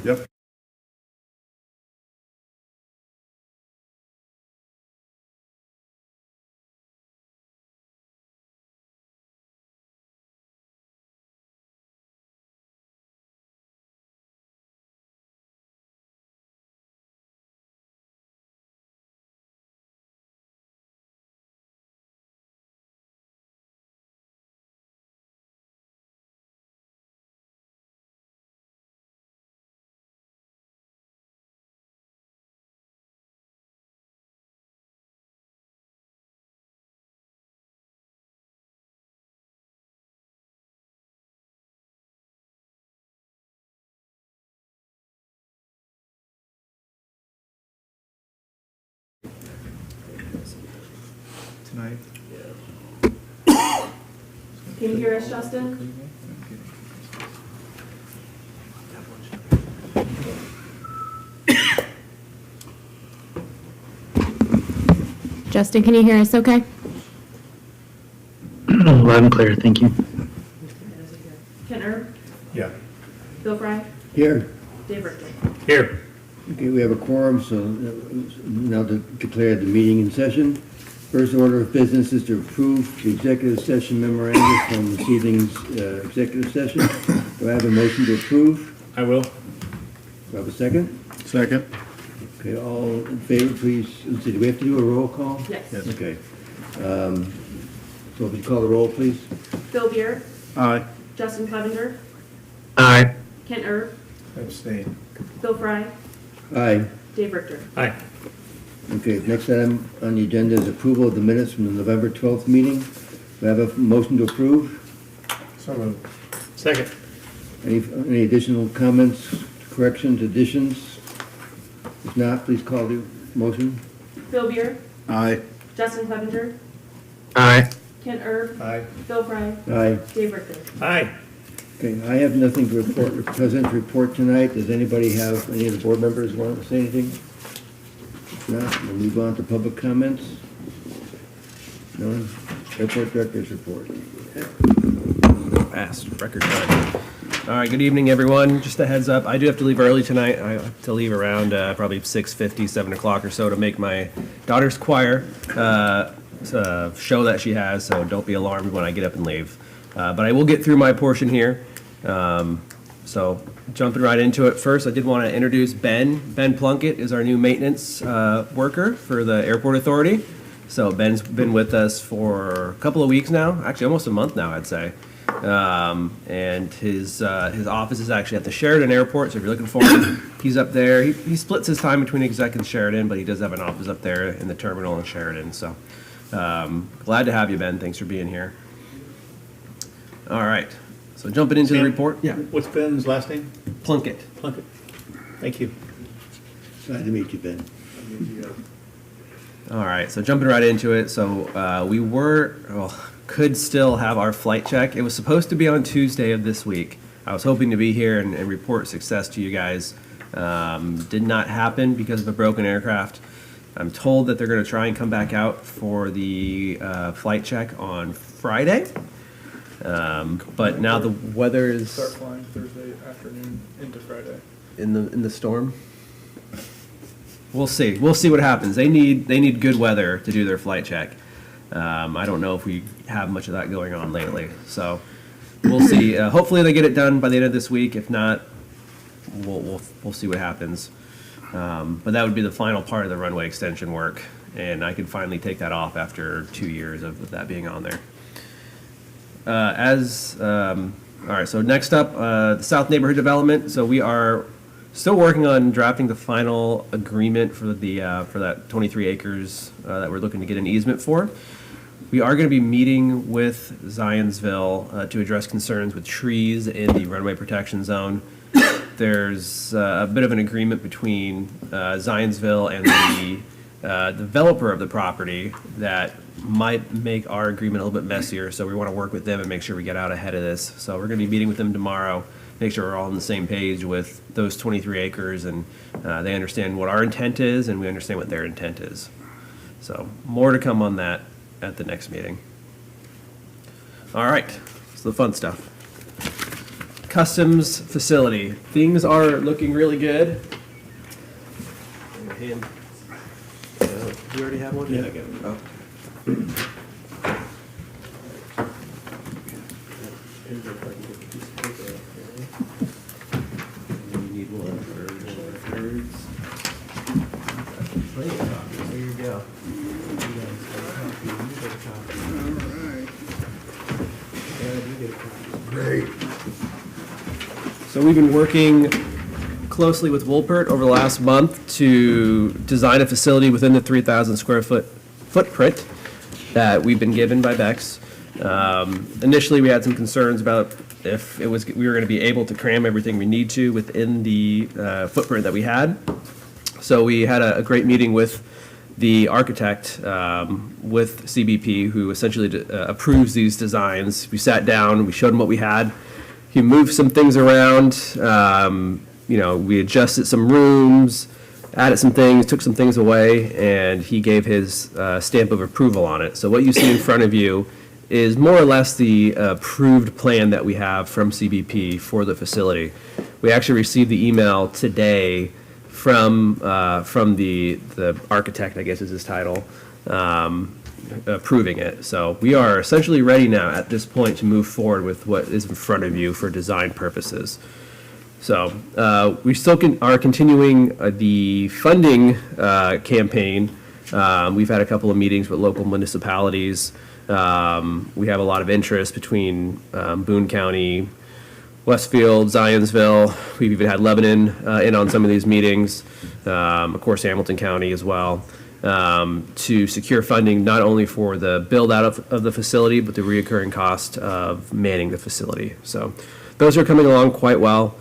Yep. Tonight. Can you hear us, Justin? Justin, can you hear us okay? Loud and clear, thank you. Ken Erb, Yeah. Bill Fry, Here. Dave Richter. Here. Okay, we have a quorum, so now to declare the meeting in session. First order of business is to approve the executive session memorandum from this evening's executive session. Do I have a motion to approve? I will. Do I have a second? Second. Okay, all in favor, please. Let's see, do we have to do a roll call? Yes. Yes. Okay. So if you call the roll, please. Bill Beer, Aye. Justin Clevenger, Aye. Ken Erb, Abstain. Bill Fry, Aye. Dave Richter. Aye. Okay, next item on the agenda is approval of the minutes from the November 12th meeting. Do I have a motion to approve? So moved. Second. Any additional comments, corrections, additions? If not, please call the motion. Bill Beer, Aye. Justin Clevenger, Aye. Ken Erb, Aye. Bill Fry, Aye. Dave Richter. Aye. Okay, I have nothing to report, President's report tonight. Does anybody have, any of the board members want to say anything? If not, we'll move on to public comments. None? Airport Director's report. Fast, record time. All right, good evening, everyone. Just a heads up, I do have to leave early tonight. I have to leave around probably 6:50, 7 o'clock or so to make my daughter's choir show that she has, so don't be alarmed when I get up and leave. But I will get through my portion here. So jumping right into it, first I did want to introduce Ben. Ben Plunkett is our new maintenance worker for the Airport Authority. So Ben's been with us for a couple of weeks now, actually almost a month now, I'd say. And his office is actually at the Sheridan Airport, so if you're looking for him, he's up there. He splits his time between Exec and Sheridan, but he does have an office up there in the terminal in Sheridan. So glad to have you, Ben. Thanks for being here. All right, so jumping into the report. Yeah, What's Ben's last name? Plunkett. Plunkett. Thank you. Glad to meet you, Ben. All right, so jumping right into it. So we could still have our flight check. It was supposed to be on Tuesday of this week. I was hoping to be here and report success to you guys. Did not happen because of a broken aircraft. I'm told that they're going to try and come back out for the flight check on Friday. But now the weather is Start flying Thursday afternoon into Friday. in the storm. We'll see. We'll see what happens. They need good weather to do their flight check. I don't know if we have much of that going on lately, so we'll see. Hopefully they get it done by the end of this week. If not, we'll see what happens. But that would be the final part of the runway extension work, and I could finally take that off after 2 years of that being on there. All right, so next up, the South Neighborhood Development. So we are still working on drafting the final agreement for that 23 acres that we're looking to get an easement for. We are going to be meeting with Zionsville to address concerns with trees in the runway protection zone. There's a bit of an agreement between Zionsville and the developer of the property that might make our agreement a little bit messier, so we want to work with them and make sure we get out ahead of this. So we're going to be meeting with them tomorrow, make sure we're all on the same page with those 23 acres, and they understand what our intent is, and we understand what their intent is. So more to come on that at the next meeting. All right, so the fun stuff. customs facility. Things are looking really good. You already have one? Yeah, I got it. Oh. You need one for records. Plenty of copies. There you go. You guys get a copy. You get a copy. And you get a copy. Great. So we've been working closely with Woolpert over the last month to design a facility within the 3,000 square foot footprint that we've been given by Bex. Initially, we had some concerns about if we were going to be able to cram everything we need to within the footprint that we had. So we had a great meeting with the architect, with CBP, who essentially approves these designs. We sat down, we showed him what we had. He moved some things around. We adjusted some rooms, added some things, took some things away, and he gave his stamp of approval on it. So what you see in front of you is more or less the approved plan that we have from CBP for the facility. We actually received the email today from the architect, I guess is his title, approving it. So we are essentially ready now at this point to move forward with what is in front of you for design purposes. So we still are continuing the funding campaign. We've had a couple of meetings with local municipalities. We have a lot of interest between Boone County, Westfield, Zionsville. We've even had Lebanon in on some of these meetings. Of course, Hamilton County as well, to secure funding not only for the build out of the facility, but the reoccurring cost of manning the facility. So those are coming along quite well.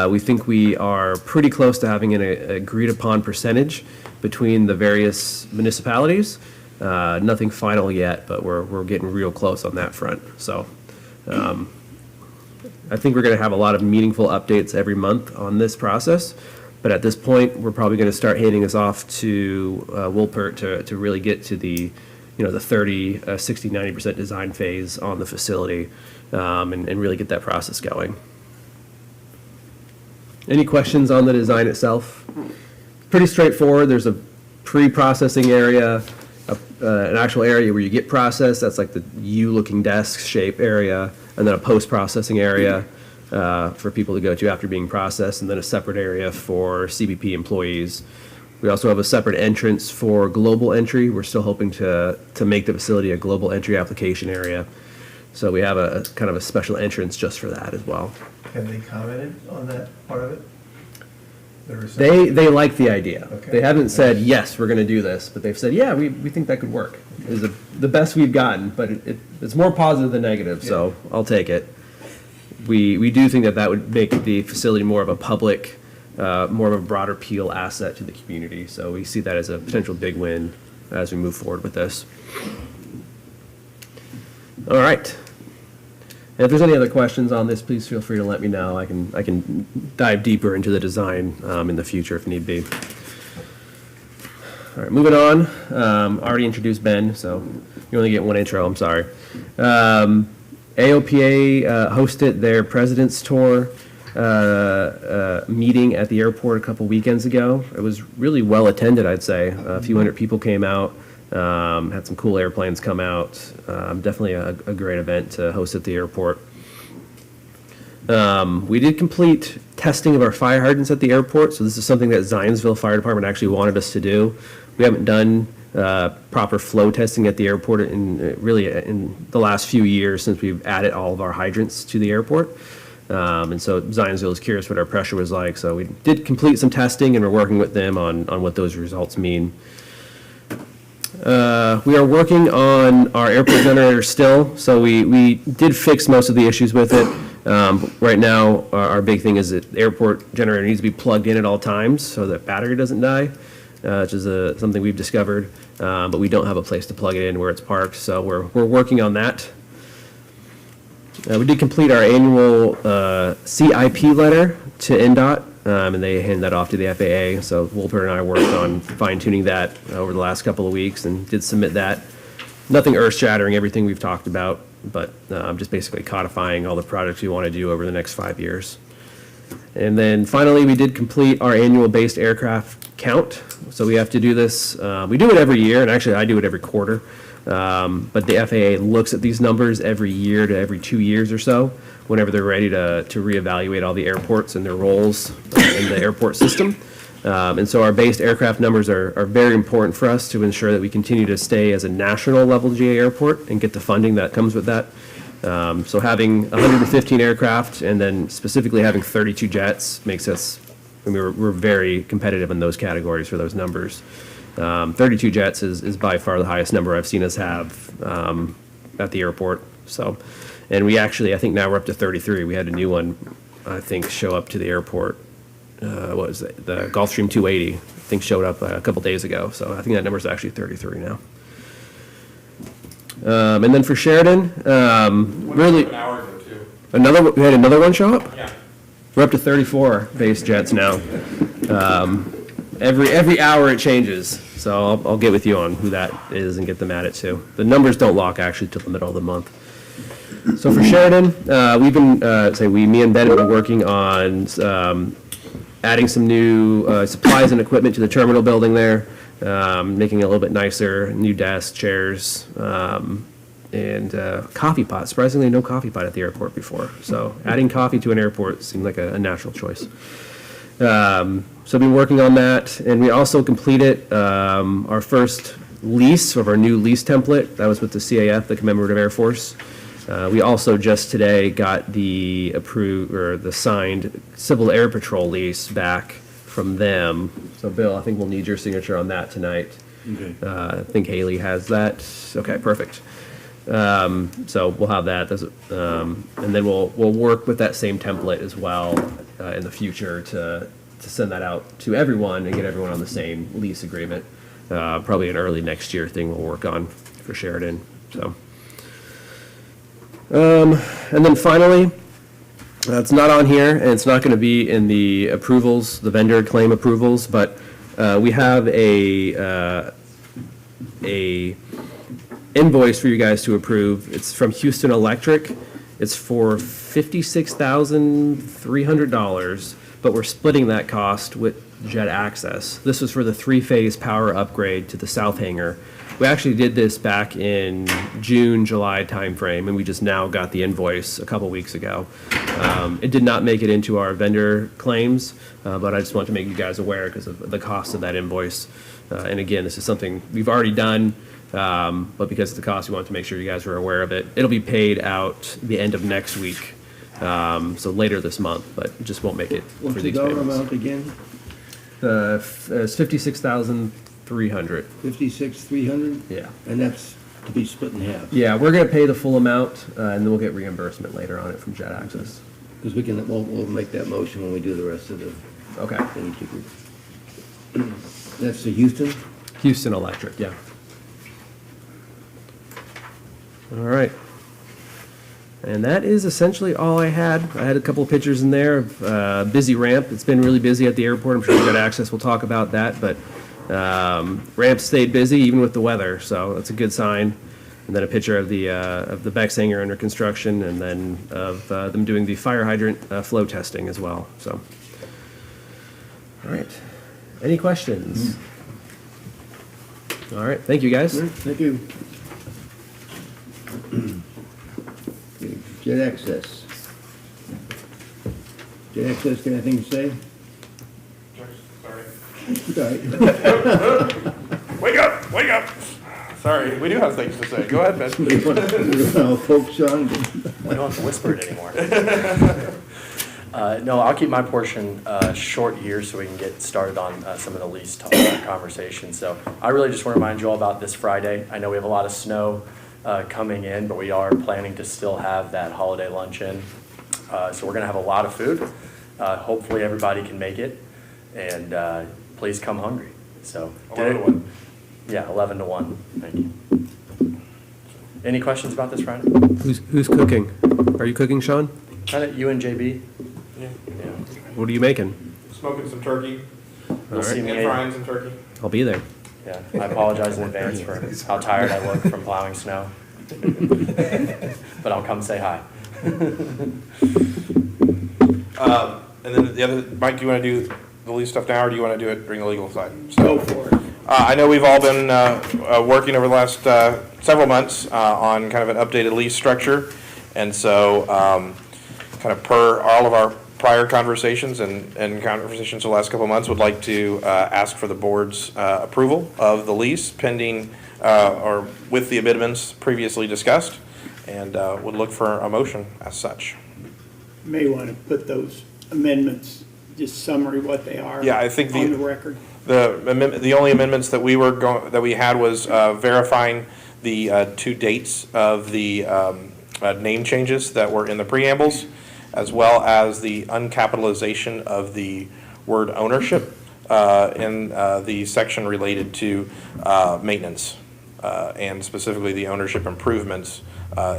We think we are pretty close to having an agreed upon percentage between the various municipalities. Nothing final yet, but we're getting real close on that front. So I think we're going to have a lot of meaningful updates every month on this process. But at this point, we're probably going to start handing this off to Woolpert to really get to the 30, 60, 90% design phase on the facility, and really get that process going. Any questions on the design itself? Pretty straightforward. There's a pre-processing area, an actual area where you get processed. That's like the U-looking desk shape area, and then a post-processing area for people to go to after being processed, and then a separate area for CBP employees. We also have a separate entrance for global entry. We're still hoping to make the facility a global entry application area. So we have a kind of a special entrance just for that as well. Have they commented on that part of it? They like the idea. Okay. They haven't said, yes, we're going to do this, but they've said, yeah, we think that could work. Is the best we've gotten, but it's more positive than negative, so I'll take it. We do think that would make the facility more of a public, more of a broader appeal asset to the community. So we see that as a potential big win as we move forward with this. All right. And if there's any other questions on this, please feel free to let me know. I can dive deeper into the design in the future if need be. All right, moving on. Already introduced Ben, so you only get one intro. I'm sorry. AOPA hosted their President's Tour meeting at the airport a couple weekends ago. It was really well attended, I'd say. A few hundred people came out. Had some cool airplanes come out. Definitely a great event to host at the airport. We did complete testing of our fire hydrants at the airport, so this is something that Zionsville Fire Department actually wanted us to do. We haven't done proper flow testing at the airport in the last few years since we've added all of our hydrants to the airport. And so Zionsville is curious what our pressure was like, so we did complete some testing and we're working with them on what those results mean. We are working on our airport generator still, so we did fix most of the issues with it. Right now, our big thing is that the airport generator needs to be plugged in at all times so that battery doesn't die, which is something we've discovered, but we don't have a place to plug it in where it's parked, so we're working on that. We did complete our annual CIP letter to NDOT, and they hand that off to the FAA. So Woolpert and I worked on fine-tuning that over the last couple of weeks and did submit that. Nothing earth-shattering, everything we've talked about. but just basically codifying all the projects we want to do over the next 5 years. And then finally, we did complete our annual based aircraft count. So we have to do this, we do it every year, and actually I do it every quarter. But the FAA looks at these numbers every year to every 2 years or so, whenever they're ready to reevaluate all the airports and their roles in the airport system. And so our based aircraft numbers are very important for us to ensure that we continue to stay as a national level GA airport and get the funding that comes with that. So having 115 aircraft and then specifically having 32 jets makes us, I mean, we're very competitive in those categories for those numbers. 32 jets is by far the highest number I've seen us have at the airport. So, and we actually, I think now we're up to 33. We had a new one, I think, show up to the airport. What was it? The Gulfstream 280, I think, showed up a couple days ago. So I think that number is actually 33 now. And then for Sheridan, really, An hour ago, too. we had another one show up? Yeah. We're up to 34 base jets now. Every hour it changes, so I'll get with you on who that is and get them at it too. The numbers don't lock actually till the middle of the month. So for Sheridan, we've been, me and Ben have been working on adding some new supplies and equipment to the terminal building there, making it a little bit nicer, new desks, chairs, and coffee pot. Surprisingly, no coffee pot at the airport before. So adding coffee to an airport seemed like a natural choice. So I've been working on that, and we also completed our first lease of our new lease template. That was with the CAF, the Commemorative Air Force. We also just today got the approved or the signed Civil Air Patrol lease back from them. So Bill, I think we'll need your signature on that tonight. Okay. I think Haley has that. Okay, perfect. So we'll have that. And then we'll work with that same template as well in the future to send that out to everyone and get everyone on the same lease agreement. Probably an early next year thing we'll work on for Sheridan. So, and then finally, it's not on here and it's not going to be in the approvals, the vendor claim approvals, but we have a invoice for you guys to approve. It's from Houston Electric. It's for $56,300, but we're splitting that cost with Jet Access. This was for the 3-phase power upgrade to the south hangar. We actually did this back in June, July timeframe, and we just now got the invoice a couple weeks ago. It did not make it into our vendor claims, but I just want to make you guys aware because of the cost of that invoice. And again, this is something we've already done, but because of the cost, we want to make sure you guys are aware of it. It'll be paid out the end of next week, so later this month, but it just won't make it for What's the these dollar payments. amount again? It's $56,300. 56,300? Yeah. And that's to be split in half? Yeah, we're gonna pay the full amount, and then we'll get reimbursement later on it from Jet Access. Because we'll make that motion when we do the rest of the Okay. thing. That's the Houston? Houston Electric, yeah. All right. And that is essentially all I had. I had a couple of pictures in there of busy ramp. It's been really busy at the airport. I'm sure Jet Access will talk about that, but ramp stayed busy even with the weather, so that's a good sign. And then a picture of the Bex hangar under construction, and then of them doing the fire hydrant flow testing as well. So, all right. Any questions? All right. Thank you, guys. All right, thank you. Okay, Jet Access. Jet Access, got anything to say? Sorry. Sorry. Wake up! Wake up! Sorry, we do have things to say. Go ahead, Ben. You want to folks, Sean? We don't have to whisper it anymore. No, I'll keep my portion short here so we can get started on some of the lease conversations. So I really just want to remind you all about this Friday. I know we have a lot of snow coming in, but we are planning to still have that holiday luncheon. So we're going to have a lot of food. Hopefully everybody can make it, and please come hungry. So 11 to 1. Yeah, 11 to 1. Thank you. Any questions about this Friday? Who's cooking? Are you cooking, Sean? Kind of you and JB. Yeah. Yeah. What are you making? Smoking some turkey You'll see and me. frying some turkey. I'll be there. Yeah, I apologize in advance for how tired I look from plowing snow. But I'll come say hi. And then the other, Mike, do you want to do the lease stuff now, or do you want to do it during the legal side? Go for it. I know we've all been working over the last several months on kind of an updated lease structure. And so kind of per all of our prior conversations and conversations the last couple of months, would like to ask for the board's approval of the lease pending or with the amendments previously discussed, and would look for a motion as such. May want to put those amendments, just summary what they are. Yeah, I think on the record. The only amendments that we had was verifying the two dates of the name changes that were in the preambles, as well as the uncapitalization of the word ownership in the section related to maintenance, and specifically the ownership improvements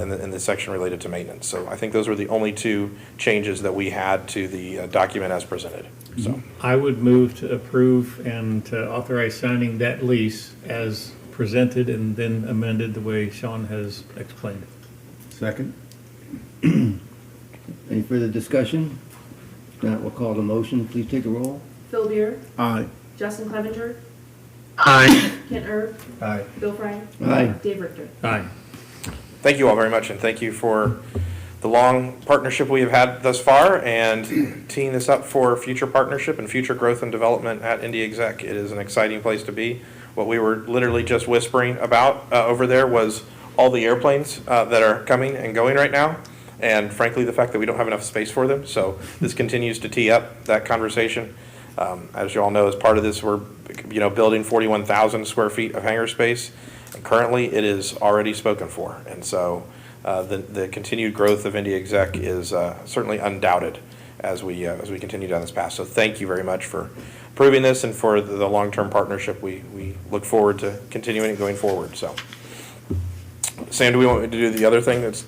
in the section related to maintenance. So I think those were the only two changes that we had to the document as presented. So I would move to approve and to authorize signing that lease as presented and then amended the way Sean has explained it. Second. Any further discussion? If not, we'll call the motion. Please take the roll. Phil Beer, Aye. Justin Clevenger, Aye. Kent Erb, Aye. Bill Fry, Aye. Dave Richter. Aye. thank you all very much, and thank you for the long partnership we have had thus far, and teeing this up for future partnership and future growth and development at Indie Exec. It is an exciting place to be. What we were literally just whispering about over there was all the airplanes that are coming and going right now, and frankly, the fact that we don't have enough space for them. So this continues to tee up that conversation. As you all know, as part of this, we're building 41,000 square feet of hangar space, and currently it is already spoken for. And so the continued growth of Indie Exec is certainly undoubted as we continue down this path. So thank you very much for approving this and for the long-term partnership. We look forward to continuing it going forward. So, Sam, do we want to do the other thing that's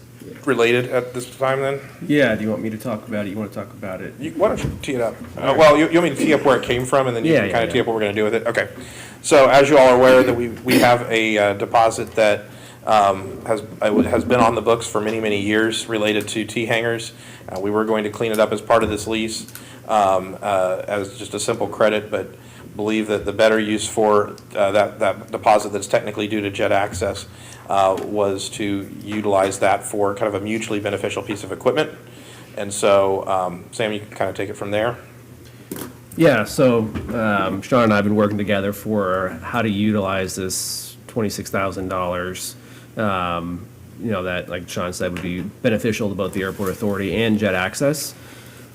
related at this time then? Yeah, do you want me to talk about it? You want to talk about it? Why don't you tee it up? Well, you want me to tee up where it came from, and then you can kind of tee up what we're going to do with it? Okay. So as you all are aware, that we have a deposit that has been on the books for many, many years related to T-hangers. We were going to clean it up as part of this lease as just a simple credit, but believe that the better use for that deposit that's technically due to Jet Access was to utilize that for kind of a mutually beneficial piece of equipment. And so, Sam, you can kind of take it from there. Yeah, so Sean and I have been working together for how to utilize this $26,000, that, like Sean said, would be beneficial to both the Airport Authority and Jet Access.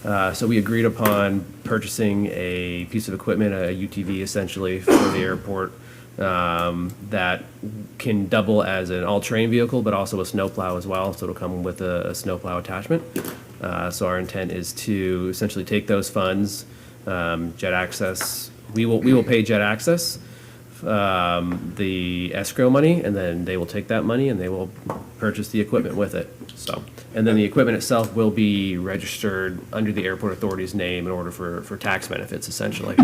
So we agreed upon purchasing a piece of equipment, a UTV essentially, for the airport that can double as an all-terrain vehicle, but also a snowplow as well. So it'll come with a snowplow attachment. So our intent is to essentially take those funds, Jet Access. We will pay Jet Access the escrow money, and then they will take that money and they will purchase the equipment with it. So, and then the equipment itself will be registered under the Airport Authority's name in order for tax benefits, essentially.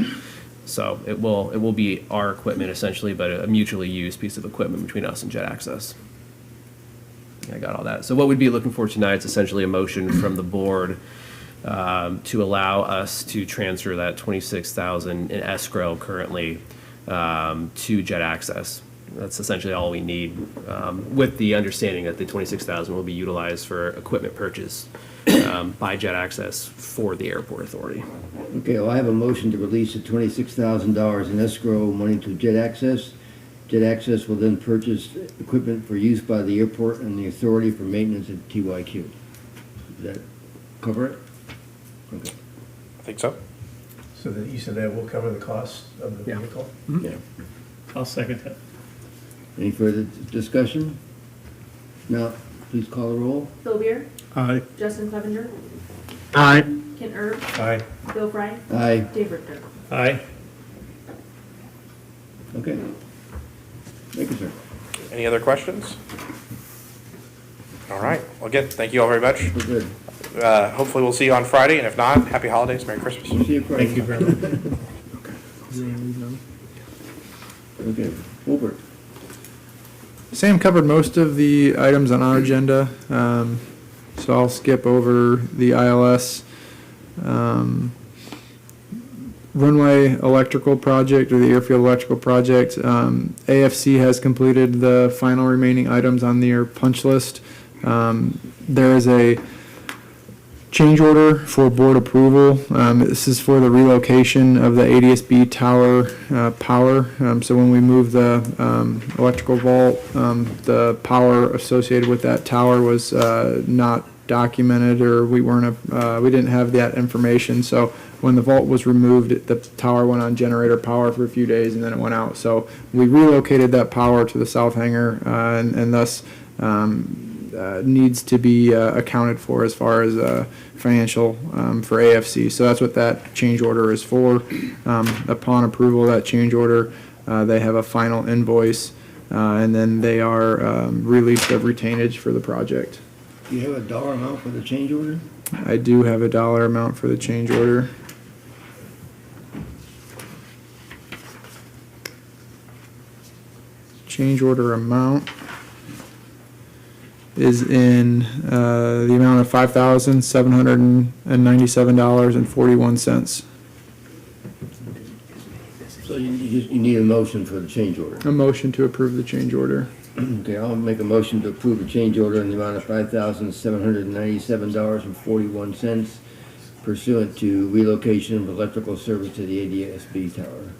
So it will be our equipment essentially, but a mutually used piece of equipment between us and Jet Access. I got all that. So what we'd be looking for tonight is essentially a motion from the board to allow us to transfer that $26,000 in escrow currently to Jet Access. That's essentially all we need, with the understanding that the $26,000 will be utilized for equipment purchase by Jet Access for the Airport Authority. Okay, well, I have a motion to release the $26,000 in escrow money to Jet Access. Jet Access will then purchase equipment for use by the airport and the authority for maintenance at TYQ. Does that cover it? Okay. I think so. So that you said that will cover the cost of the vehicle? Yeah. I'll second that. Any further discussion? Now, please call the roll. Phil Beer, Aye. Justin Clevenger, Aye. Kent Erb, Aye. Bill Fry, Aye. Dave Richter. Aye. Okay. Thank you, sir. Any other questions? All right. Well, again, thank you all very much. We're good. Hopefully we'll see you on Friday, and if not, happy holidays, Merry Christmas. We'll see you Friday. Thank you very much. Okay. Hobart. Sam covered most of the items on our agenda, so I'll skip over the ILS. Runway electrical project, or the airfield electrical project. AFC has completed the final remaining items on their punch list. There is a change order for board approval. This is for the relocation of the ADSB tower power. So when we move the electrical vault, the power associated with that tower was not documented, or we didn't have that information. So when the vault was removed, the tower went on generator power for a few days and then it went out. So we relocated that power to the south hangar, and thus needs to be accounted for as far as financial for AFC. So that's what that change order is for. Upon approval of that change order, they have a final invoice, and then they are released of retainage for the project. Do you have a dollar amount for the change order? I do have a dollar amount for the change order. Change order amount is in the amount of $5,797.41. So you need a motion for the change order. A motion to approve the change order. Okay, I'll make a motion to approve a change order in the amount of $5,797.41 pursuant to relocation of electrical service to the ADSB tower.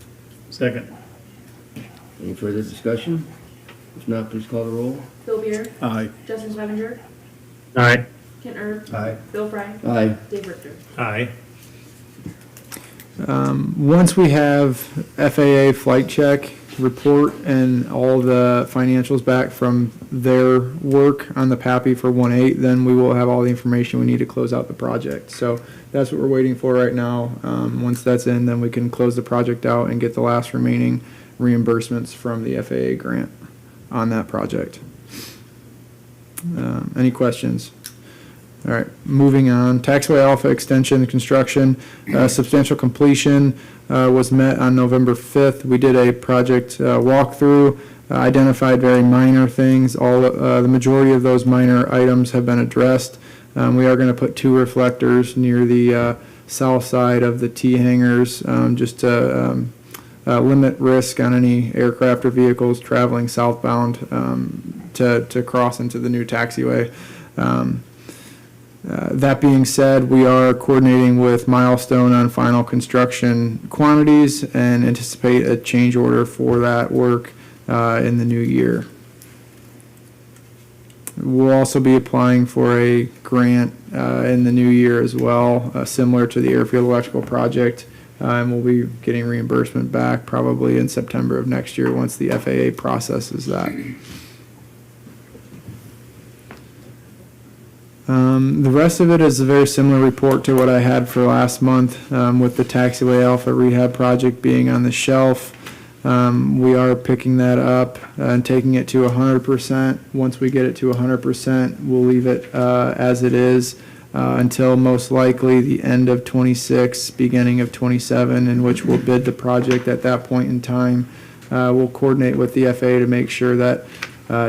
Second. Any further discussion? If not, please call the roll. Bill Beer. Aye. Justin Clevenger. Aye. Kent Herb. Aye. Bill Fry. Aye. Dave Richter. Aye. Once we have FAA flight check report and all the financials back from their work on the PAPI for 1.8, then we will have all the information we need to close out the project. So that's what we're waiting for right now. Once that's in, then we can close the project out and get the last remaining reimbursements from the FAA grant on that project. Any questions? All right, moving on. Taxiway Alpha extension construction, substantial completion was met on November 5th. We did a project walkthrough, identified very minor things. The majority of those minor items have been addressed. We are going to put 2 reflectors near the south side of the T hangars, just to limit risk on any aircraft or vehicles traveling southbound to cross into the new taxiway. That being said, we are coordinating with Milestone on final construction quantities and anticipate a change order for that work in the new year. We'll also be applying for a grant in the new year as well, similar to the airfield electrical project, and we'll be getting reimbursement back probably in September of next year once the FAA processes that. The rest of it is a very similar report to what I had for last month, with the Taxiway Alpha rehab project being on the shelf. We are picking that up and taking it to 100%. Once we get it to 100%, we'll leave it as it is until most likely the end of 26, beginning of 27, in which we'll bid the project at that point in time. We'll coordinate with the FAA to make sure that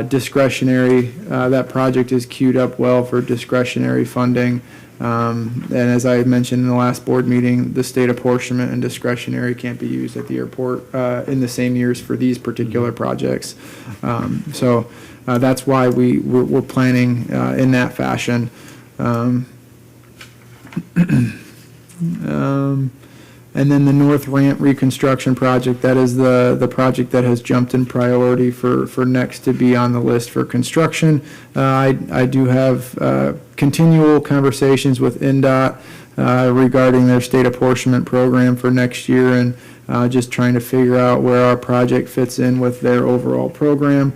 discretionary, that project is queued up well for discretionary funding. And as I mentioned in the last board meeting, the state apportionment and discretionary can't be used at the airport in the same years for these particular projects. So that's why we're planning in that fashion. And then the North Ramp reconstruction project, that is the project that has jumped in priority for next to be on the list for construction. I do have continual conversations with NDOT regarding their state apportionment program for next year, and just trying to figure out where our project fits in with their overall program.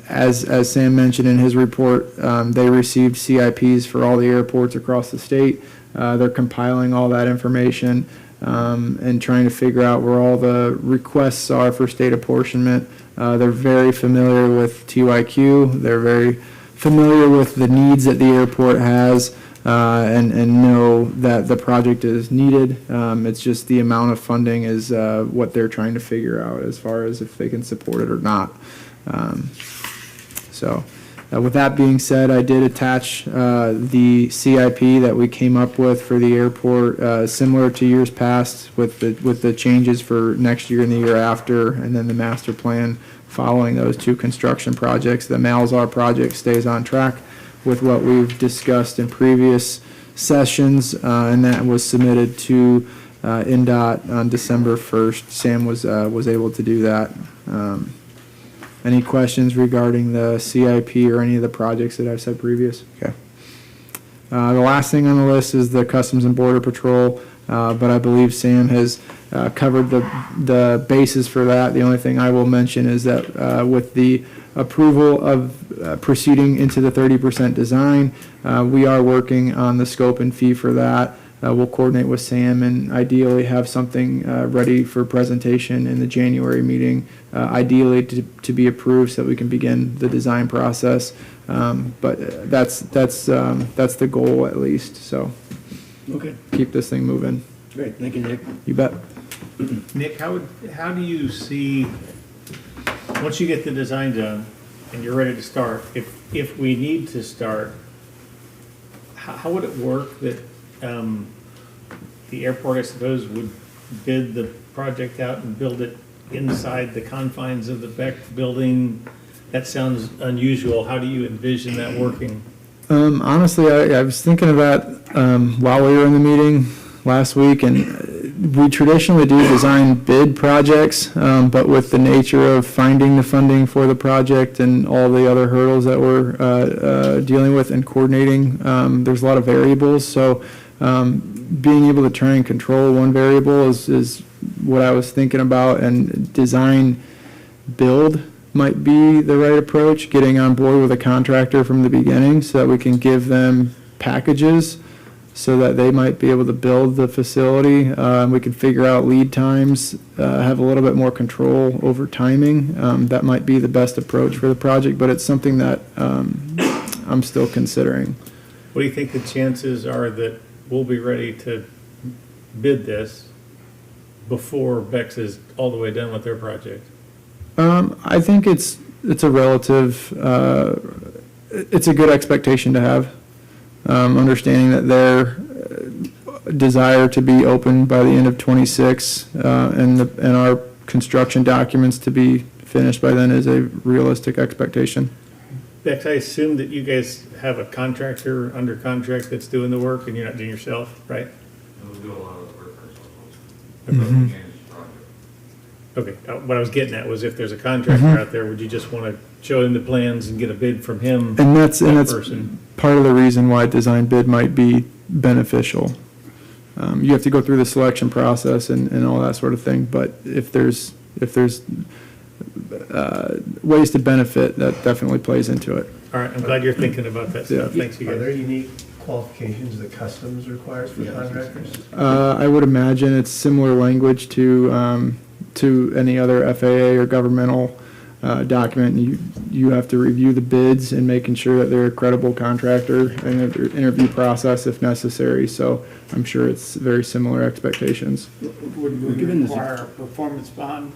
As Sam mentioned in his report, they received CIPs for all the airports across the state. They're compiling all that information and trying to figure out where all the requests are for state apportionment. They're very familiar with TYQ. They're very familiar with the needs that the airport has, and know that the project is needed. It's just the amount of funding is what they're trying to figure out as far as if they can support it or not. So, with that being said, I did attach the CIP that we came up with for the airport, similar to years past, with the changes for next year and the year after, and then the master plan following those two construction projects. The Malzar project stays on track with what we've discussed in previous sessions, and that was submitted to NDOT on December 1st. Sam was able to do that. Any questions regarding the CIP or any of the projects that I've said previous? Okay. The last thing on the list is the Customs and Border Patrol, but I believe Sam has covered the basis for that. The only thing I will mention is that with the approval of proceeding into the 30% design, we are working on the scope and fee for that. We'll coordinate with Sam and ideally have something ready for presentation in the January meeting, ideally to be approved so that we can begin the design process. But that's the goal at least. So Okay, keep this thing moving. great, thank you, Nick. You bet. Nick, how do you see, once you get the design done and you're ready to start, if we need to start, how would it work that the airport, I suppose, would bid the project out and build it inside the confines of the Beck building? That sounds unusual. How do you envision that working? Honestly, I was thinking of that while we were in the meeting last week, and we traditionally do design bid projects, but with the nature of finding the funding for the project and all the other hurdles that we're dealing with and coordinating, there's a lot of variables. So being able to try and control one variable is what I was thinking about, and design build might be the right approach, getting on board with a contractor from the beginning so that we can give them packages so that they might be able to build the facility. We can figure out lead times, have a little bit more control over timing. That might be the best approach for the project, but it's something that I'm still considering. What do you think the chances are that we'll be ready to bid this before Bex is all the way done with their project? I think it's a relative, it's a good expectation to have. Understanding that their desire to be open by the end of '26 and our construction documents to be finished by then is a realistic expectation. Bex, I assume that you guys have a contractor under contract that's doing the work and you're not doing yourself, right? We'll do a lot of the work ourselves. Okay, what I was getting at was if there's a contractor out there, would you just want to show him the plans and get a bid from him? And that's person? part of the reason why design bid might be beneficial. You have to go through the selection process and all that sort of thing, but if there's ways to benefit, that definitely plays into it. All right, I'm glad you're thinking about that stuff. Thanks, you Are there guys. unique qualifications that customs requires for contractors? I would imagine it's similar language to any other FAA or governmental document. You have to review the bids and making sure that they're a credible contractor and an interview process if necessary. So I'm sure it's very similar expectations. Would we Given this- require a performance bond?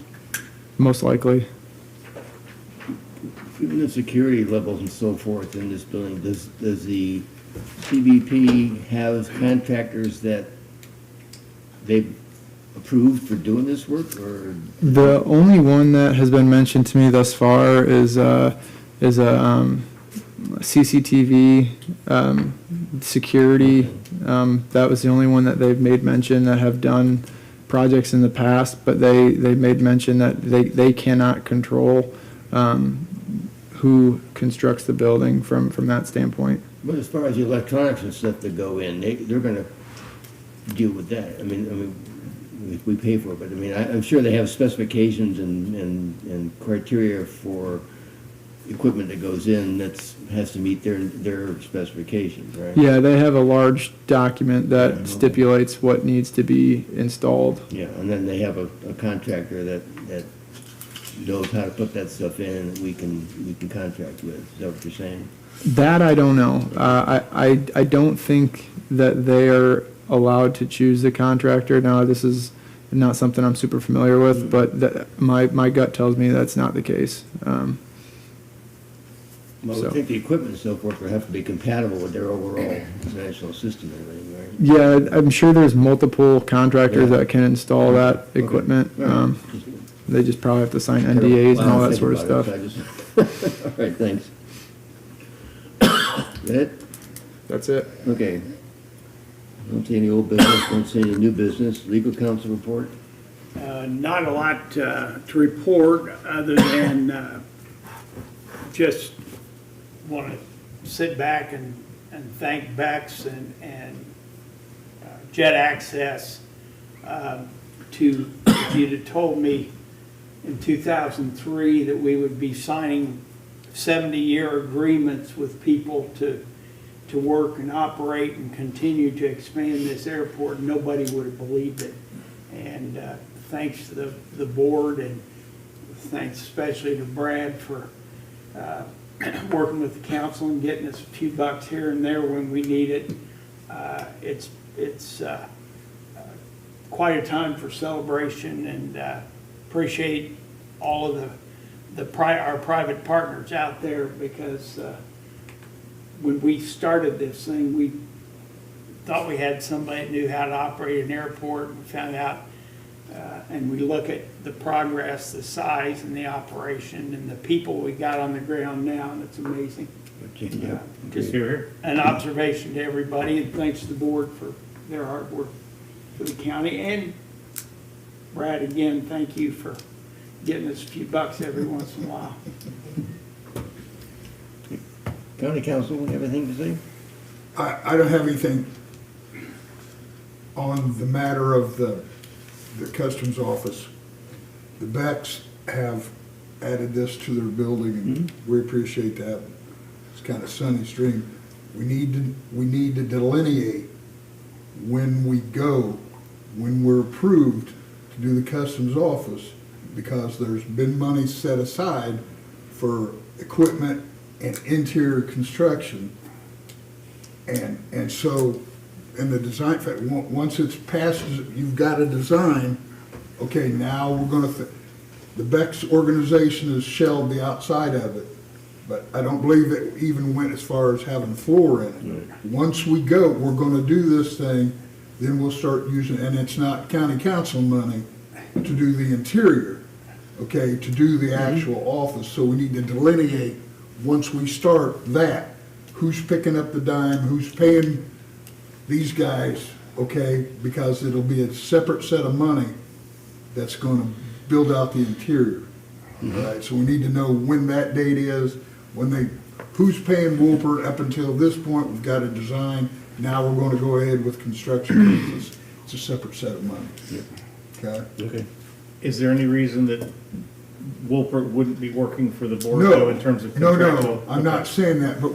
Most likely. Given the security levels and so forth in this building, does the CBP have contractors that they've approved for doing this work, or? The only one that has been mentioned to me thus far is a CCTV security. That was the only one that they've made mention that have done projects in the past, but they made mention that they cannot control who constructs the building from that standpoint. But as far as the electronics and stuff that go in, they're gonna deal with that. I mean, we pay for it, but I mean, I'm sure they have specifications and criteria for equipment that goes in has to meet their specifications, right? Yeah, they have a large document that stipulates what needs to be installed. Yeah, and then they have a contractor that knows how to put that stuff in and we can contract with. Is that what you're saying? That I don't know. I don't think that they are allowed to choose the contractor. Now, this is not something I'm super familiar with, but my gut tells me that's not the case. Well, I So, think the equipment and so forth will have to be compatible with their overall national system and everything, right? yeah, I'm sure there's multiple contractors Yeah. that can install that Okay. equipment. All right. They just probably have to sign NDAs and all that sort of Well, stuff. I was thinking about it, so I just- All right, thanks. That, That's it. okay. Don't see any old business, don't see any new business. Legal counsel report? Not a lot to report, other than just want to sit back and thank Bex and Jet Access. If you'd have told me in 2003 that we would be signing 70-year agreements with people to work and operate and continue to expand this airport, nobody would have believed it. And thanks to the board, and thanks especially to Brad for working with the council and getting us a few bucks here and there when we need it. It's quite a time for celebration, and appreciate all of our private partners out there, because when we started this thing, we thought we had somebody that knew how to operate an airport, and we found out, and we look at the progress, the size, and the operation, and the people we got on the ground now, and it's amazing. Yeah. Just Here. an observation to everybody, and thanks to the board for their hard work for the county. And Brad, again, thank you for getting us a few bucks every once in a while. County council, have anything to say? I don't have anything on the matter of the customs office. The Becks have added this to their building, and we appreciate that. It's kind of sunny stream. We need to delineate when we're approved to do the customs office, because there's been money set aside for equipment and interior construction. And so, in the design, once it's passed, you've got a design, okay, now we're gonna, the Beck's organization has shelled the outside of it, but I don't believe it even went as far as having floor in it. Once we're gonna do this thing, then we'll start using, and it's not county council money to do the interior, okay, to do the actual office. So we need to delineate, once we start that, who's picking up the dime, who's paying these guys, okay, because it'll be a separate set of money that's gonna build out the interior. All right, so we need to know when that date is, who's paying Wolpert up until this point. We've got a design, now we're gonna go ahead with construction. It's a separate set of money. Okay? Okay. Is there any reason that Wolpert wouldn't be working for the board, though, in terms of No, contractual? I'm not saying that, but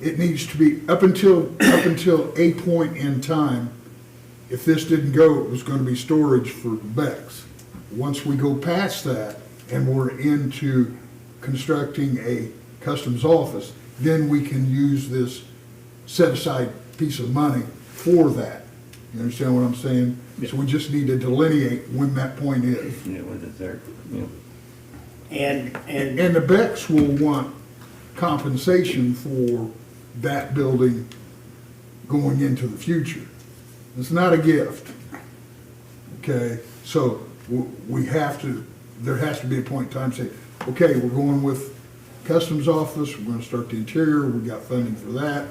it needs to be, up until a point in time, if this didn't go, it was gonna be storage for Beck's. Once we go past that, and we're into constructing a customs office, then we can use this set-aside piece of money for that. You understand what I'm saying? Yeah. So we just need to delineate when that point is. Yeah, with the third, yeah. And the Becks will want compensation for that building going into the future. It's not a gift, okay? So we have to, there has to be a point in time to say, okay, we're going with customs office, we're gonna start the interior, we got funding for that.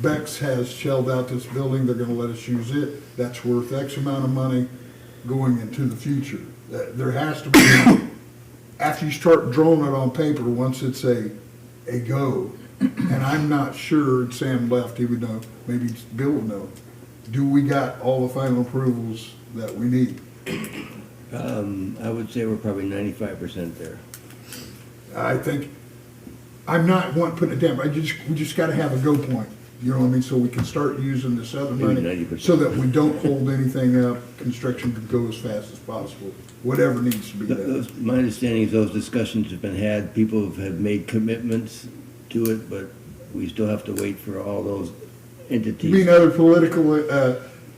Beck's has shelled out this building, they're gonna let us use it, that's worth X amount of money going into the future. There has to be, after you start drawing it on paper, once it's a go, and I'm not sure, Sam left, he would know, maybe Bill would know, do we got all the final approvals that we need? I would say we're probably 95% there. I think, I'm not putting it down, but we just gotta have a go point, you know what I mean? So we can start using this other Maybe money, 90%. so that we don't hold anything up, construction can go as fast as possible, whatever needs to be done. My understanding is those discussions have been had, people have made commitments to it, but we still have to wait for all those You entities. mean other political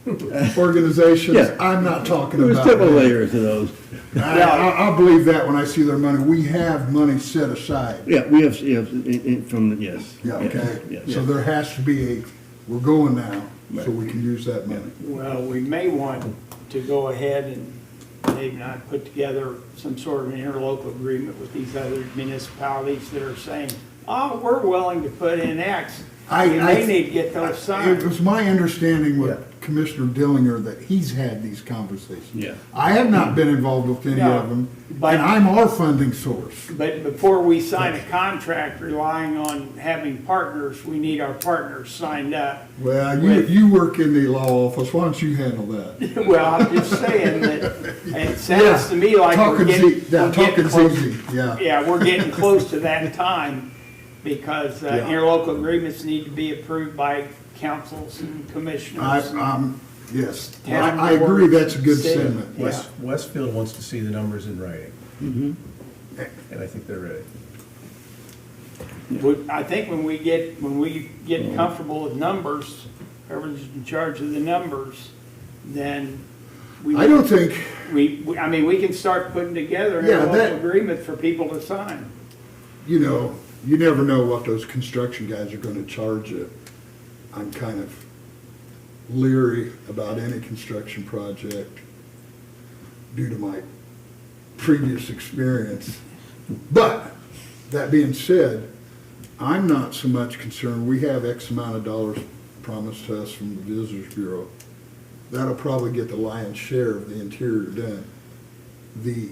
organizations, Yeah. I'm not talking There's about several that. layers of those. I'll believe that when I see their money. We have money set aside. Yeah, we have, from, yes. Yeah, okay? Yeah. So there has to be we're going now, so we can use that money. Well, we may want to go ahead and maybe not put together some sort of an interlocal agreement with these other municipalities that are saying, oh, we're willing to put in X. We may need to get those It signed. was my understanding with Commissioner Dillinger that he's had these conversations. Yeah. I have not been involved with any No, of them, but- and I'm our funding source. But before we sign a contract relying on having partners, we need our partners signed up. Well, With- you work in the law office, why don't you handle that? Well, I'm just saying that it sounds to me like we're getting. Talking's close. easy, yeah. Yeah, we're getting close to that time because Yeah. interlocal agreements need to be approved by councils and commissioners. Yes, Town I agree, boards, that's a good city. sentiment. Yeah. Westfield wants to see the numbers in writing, Mhm. and I think they're ready. I think when we get comfortable with numbers, whoever's in charge of the numbers, then we. I don't think, I mean, we can start putting together an Yeah, interlocal that- agreement for people to sign. you never know what those construction guys are gonna charge you. I'm kind of leery about any construction project due to my previous experience. But, that being said, I'm not so much concerned, we have X amount of dollars promised to us from the Visitors Bureau. That'll probably get the lion's share of the interior done. The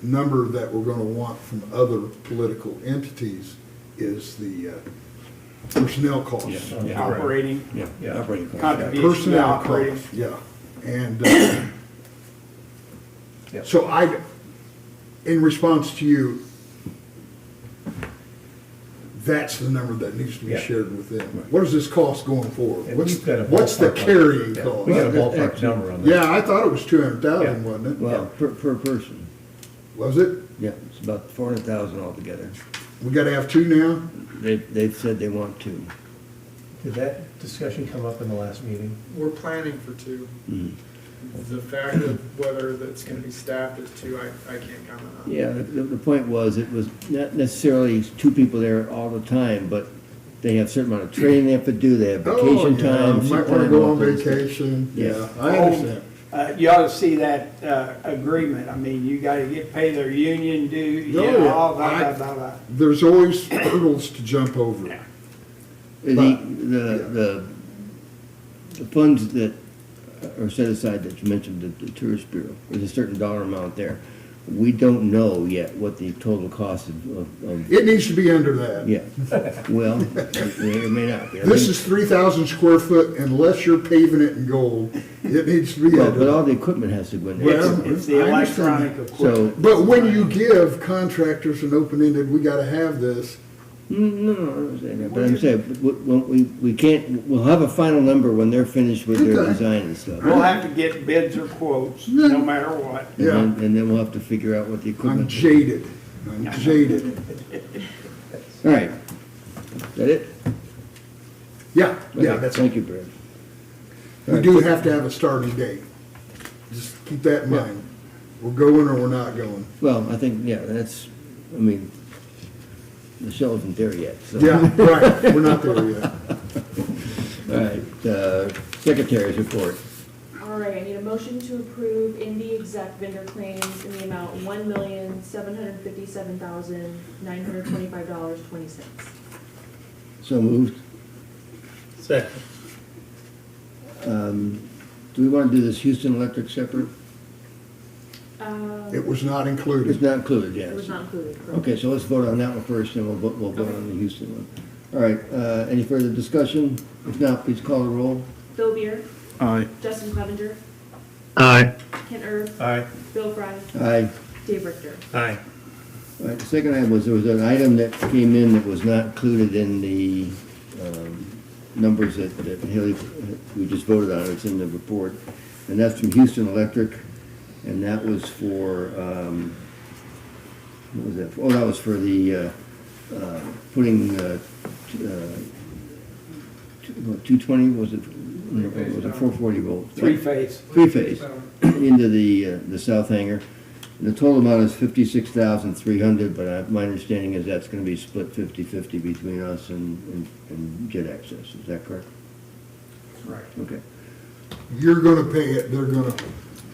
number that we're gonna want from other political entities is the personnel costs. Yeah. Operating, Yeah, Yeah. operating costs. contribution to Personnel operating. costs, yeah. And Yep. so in response to you, that's the number that needs to be Yeah. shared with them. What does this cost going forward? And What's we've got a what's the ballpark. carrying Yeah, cost? We got a Well, ballpark actually- number on that. Yeah, I thought it was 200,000, Yeah. wasn't it? Well, per person. Was it? Yeah, it's about 400,000 altogether. We gotta have two now? They've said they want to. Did that discussion come up in the last meeting? We're planning for two. Mhm. The fact of whether that's gonna be staffed as two, I can't comment on. Yeah, the point was, it was not necessarily two people there all the time, but they have a certain amount of training they have to do, they have vacation Oh, yeah, time. sick might wanna time, go all on those things. vacation, Yeah. yeah, I understand. You ought to see that agreement. I mean, you gotta pay their union dues, you Oh, know, yeah. all that. There's always hurdles to jump over. Yeah. The funds that are set aside that you mentioned, the tourist bureau, there's a certain dollar amount there. We don't know yet what the total cost of It needs to be under that. yeah, well, it may or may not be. I This think- is 3,000 square foot, unless you're paving it in gold, it needs to be Well, under but all that. the equipment has to go in there. Well, It's the I understand electronic that. equipment. So, But when you give contractors an open-ended, we gotta have this, no, I understand that, but I'm saying, we can't, we'll have a final number when they're finished with their Okay. design and stuff. We'll have to get bids or quotes, no matter what. yeah. And then we'll have to figure out what the I'm equipment. jaded, I'm jaded. All right, is that it? Yeah, yeah, Okay, that's, Thank you, Brad. we do have to have a starting date. Just keep that in mind. We're going or we're not going. Well, I think, yeah, that's, I mean, the show isn't there yet, so. Yeah, right, we're not there yet. All right, secretary's report. All right, I need a motion to approve Indie exec vendor claims in the amount $1,757,925.26. So moved. Second. Do we want to do this Houston Electric separate? It was not It's included. not included, yes. It was not included, correct? Okay, so let's vote on that one first, and we'll vote on the Houston one. All right, any further discussion? If not, please call the roll. Bill Beer, Aye. Justin Clevenger, Aye. Kent Erb, Aye. Bill Fry, Aye. Dave Richter. Aye. All right, the second item was, there was an item that came in that was not included in the numbers that Haley, we just voted on, it's in the report. And that's from Houston Electric, and that was for, what was that? Oh, that was for the, putting, 220, was it, it was a 440 volt. Three-phase. Three-phase, into the south hangar. And the total amount is 56,300, but my understanding is that's gonna be split 50/50 between us and Jet Access, is that correct? Right. Okay. You're gonna pay it, they're gonna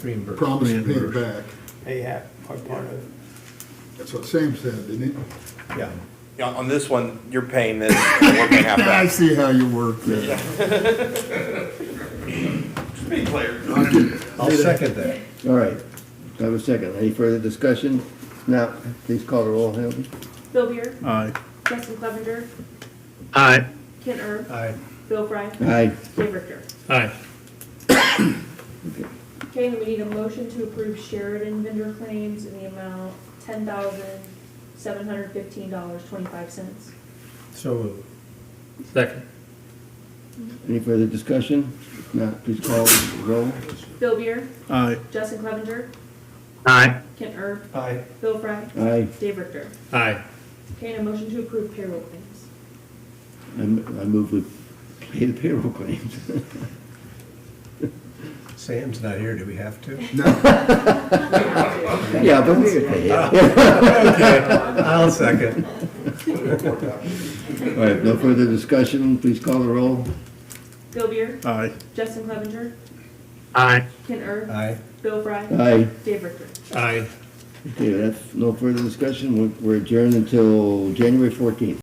Reimbursed. promise to pay it back. They have, are part of it. That's what Sam said, didn't he? Yeah. Yeah, on this one, you're paying this, and we're paying half I that. see how you work there. Just be clear. I'll second that. All right, I have a second. Any further discussion? Now, please call the roll, Hamilton. Bill Beer, Aye. Justin Clevenger, Aye. Kent Erb, Aye. Bill Fry, Aye. Dave Richter. Aye. Okay, and we need a motion to approve Sheridan vendor claims in the amount $10,715.25. So moved. Second. Any further discussion? If not, please call the roll. Bill Beer, Aye. Justin Clevenger, Aye. Kent Erb, Aye. Bill Fry, Aye. Dave Richter. Aye. Okay, and a motion to approve payroll claims. I move we pay the payroll claims. Sam's not here, do we have to? Yeah, but we can pay it. Okay, I'll second. All right, no further discussion, please call the roll. Bill Beer, Aye. Justin Clevenger, Aye. Kent Erb, Aye. Bill Fry, Aye. Dave Richter. Aye. Okay, that's no further discussion, we're adjourned until January 14th.